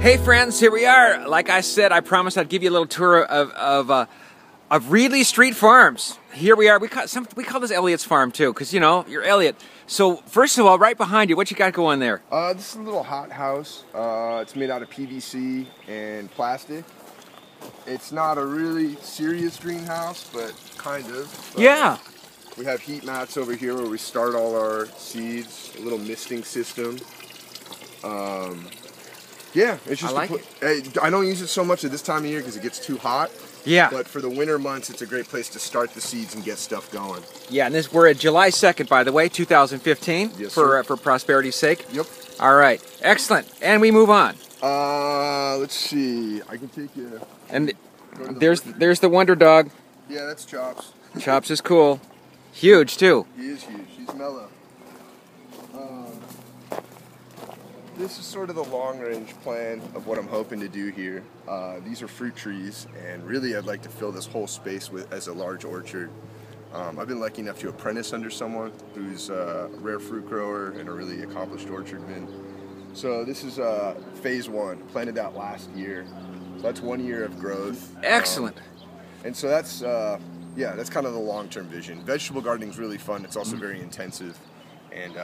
Hey friends, here we are. Like I said, I promised I'd give you a little tour of Reedley Street Farms. Here we are. We call this Elliot's farm too, because you know you're Elliot. So first of all, right behind you, what you got going there? This is a little hot house. It's made out of PVC and plastic. It's not a really serious greenhouse, but kind of. Yeah. We have heat mats over here where we start all our seeds. A little misting system. Yeah, it's just. I don't use it so much at this time of year because it gets too hot. Yeah. But for the winter months, it's a great place to start the seeds and get stuff going. Yeah, and we're at July 2nd, by the way, 2015. Yes, for prosperity's sake. Yep. All right, excellent. And we move on. Let's see. I can take you. And there's the Wonder Dog. Yeah, that's Chops. Chops is cool. Huge too. He is huge. He's mellow. This is sort of the long-range plan of what I'm hoping to do here. These are fruit trees, and really I'd like to fill this whole space as a large orchard. I've been lucky enough to apprentice under someone who's a rare fruit grower and a really accomplished orchardman. So this is phase one, planted that last year. So that's 1 year of growth. Excellent. And so that's, yeah, that's kind of the long-term vision. Vegetable gardening is really fun. It's also very intensive. And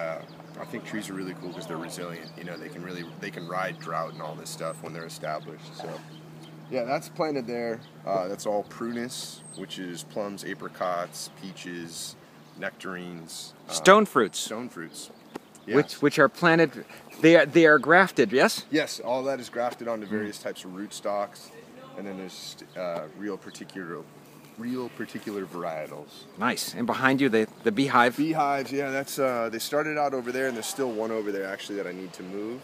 I think trees are really cool because they're resilient. You know, they can ride drought and all this stuff when they're established. So, yeah, that's planted there. That's all prunus, which is plums, apricots, peaches, nectarines. Stone fruits. Stone fruits. Yes. Which are planted. They are grafted. Yes. Yes, all that is grafted onto various types of rootstocks, and then there's real particular varietals. Nice. And behind you, the beehive. Beehives, yeah, that's they started out over there, and there's still one over there actually that I need to move.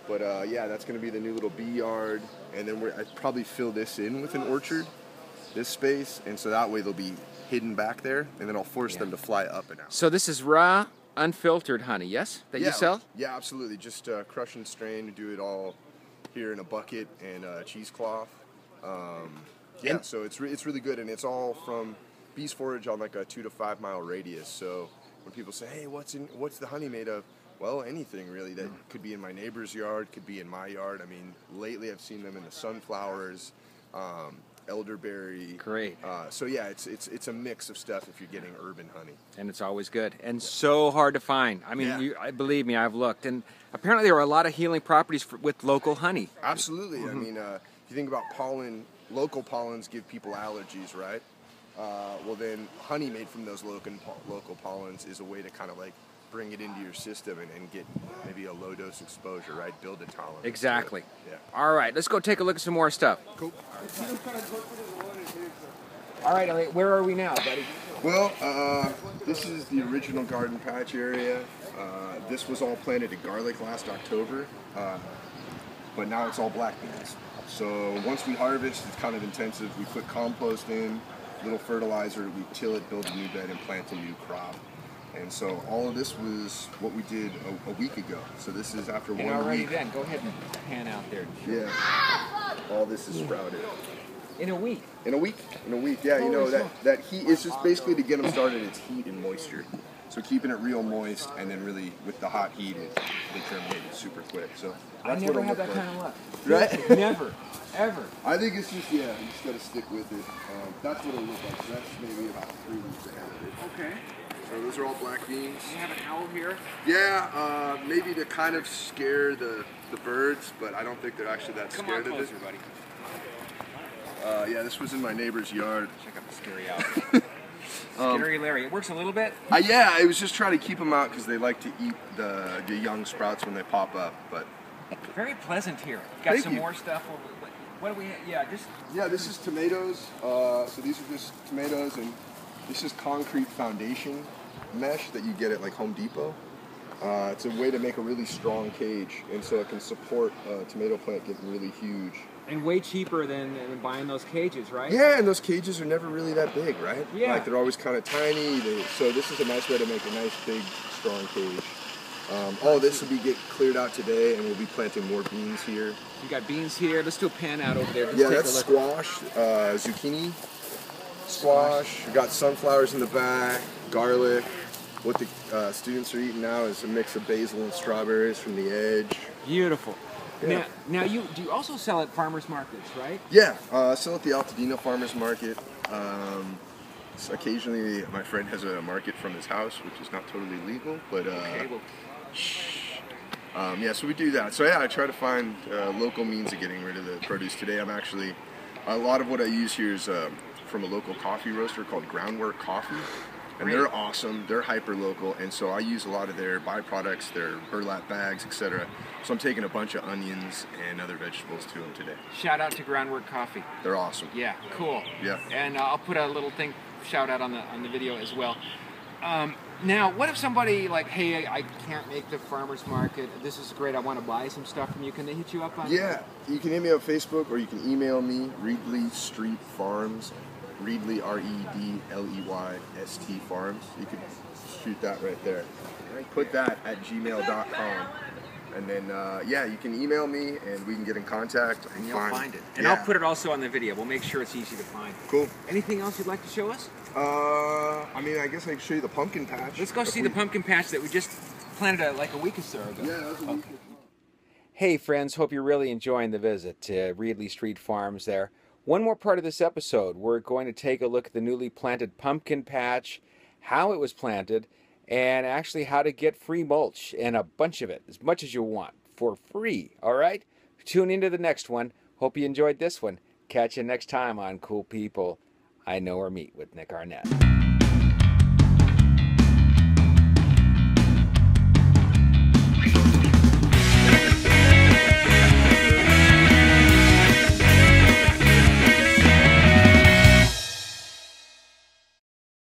But yeah, that's going to be the new little bee yard, and then I'd probably fill this in with an orchard, this space, and so that way they'll be hidden back there, and then I'll force them to fly up and out. So this is raw, unfiltered honey, yes, that you sell? Yeah, absolutely. Just crush and strain, do it all here in a bucket and cheesecloth. Yeah, so it's really good, and it's all from bees forage on like a 2 to 5 mile radius. So when people say, "Hey, what's the honey made of?" Well, anything really that could be in my neighbor's yard, could be in my yard. I mean, lately I've seen them in the sunflowers, elderberry. Great. So yeah, it's a mix of stuff if you're getting urban honey. And it's always good, and so hard to find. I mean, believe me, I've looked, and apparently there are a lot of healing properties with local honey. Absolutely. I mean, if you think about pollen. Local pollens give people allergies, right? Well, then honey made from those local pollens is a way to kind of like bring it into your system and get maybe a low dose exposure, right? Build a tolerance. Exactly. Yeah. All right, let's go take a look at some more stuff. Cool. All right, Elliot, where are we now, buddy? Well, this is the original garden patch area. This was all planted in garlic last October, but now it's all black beans. So once we harvest, it's kind of intensive. We put compost in, little fertilizer, we till it, build a new bed, and plant a new crop. And so all of this was what we did a week ago. So this is after 1 week. Already then, go ahead and pan out there. Yeah. All this is sprouted. In a week? In a week. In a week, yeah. You know, that heat is just basically to get them started, it's heat and moisture. So keeping it real moist, and then really with the hot heat, they germinate super quick. So that's I never had that kind of luck. Right? Never, ever. I think it's just, yeah, you just got to stick with it. That's what it looks like. So that's maybe about 3 weeks ahead of it. Okay. So those are all black beans. You have an owl here? Yeah, maybe to kind of scare the birds, but I don't think they're actually that scared of it. Come on closer, buddy. Yeah, this was in my neighbor's yard. Check out the scary owl. Scary Larry. It works a little bit? Yeah, I was just trying to keep them out because they like to eat the young sprouts when they pop up. But very pleasant here. Got some more stuff. What do we have? Yeah, this is tomatoes. So these are just tomatoes, and this is concrete foundation mesh that you get at like Home Depot. It's a way to make a really strong cage, and so it can support a tomato plant getting really huge. And way cheaper than buying those cages, right? Yeah, and those cages are never really that big, right? Yeah. Like they're always kind of tiny. So this is a nice way to make a nice, big, strong cage. All this will get cleared out today, and we'll be planting more beans here. You got beans here. Let's do a pan out over there. Yeah, that's squash, zucchini, squash. We got sunflowers in the back, garlic. What the students are eating now is a mix of basil and strawberries from the edge. Beautiful. Yeah. Now do you also sell at farmers markets, right? Yeah, I sell at the Altadena Farmers Market. So occasionally, my friend has a market from his house, which is not totally legal, but Okay, well, yeah, so we do that. So yeah, I try to find local means of getting rid of the produce. Today, I'm actually a lot of what I use here is from a local coffee roaster called Groundwork Coffee, and Great. they're awesome. They're hyper local, and so I use a lot of their byproducts, their burlap bags, etc. So I'm taking a bunch of onions and other vegetables to them today. shout out to Groundwork Coffee. They're awesome. Yeah, cool. Yeah. And I'll put a little thing, shout out on the video as well. Now, what if somebody like, hey, I can't make the farmer's market. This is great. I want to buy some stuff from you. Can they hit you up on? Yeah, you can hit me up Facebook or you can email me, Reedley Street Farms, Reedley, REDLEYST Farms. You can shoot that right there. Put that at gmail.com. And then, yeah, you can email me and we can get in contact. And you'll find it. And Yeah. I'll put it also on the video. We'll make sure it's easy to find. Cool. Anything else you'd like to show us? I mean, I guess I can show you the pumpkin patch. Let's go see the pumpkin patch that we just planted like a week or so ago. Yeah, that was a week ago. Hey friends, hope you're really enjoying the visit to Reedley Street Farms there. One more part of this episode, we're going to take a look at the newly planted pumpkin patch, how it was planted, and actually how to get free mulch and a bunch of it, as much as you want, for free, all right? Tune into the next one. Hope you enjoyed this one. Catch you next time on Cool People I Know or Meet with Nick Arnett.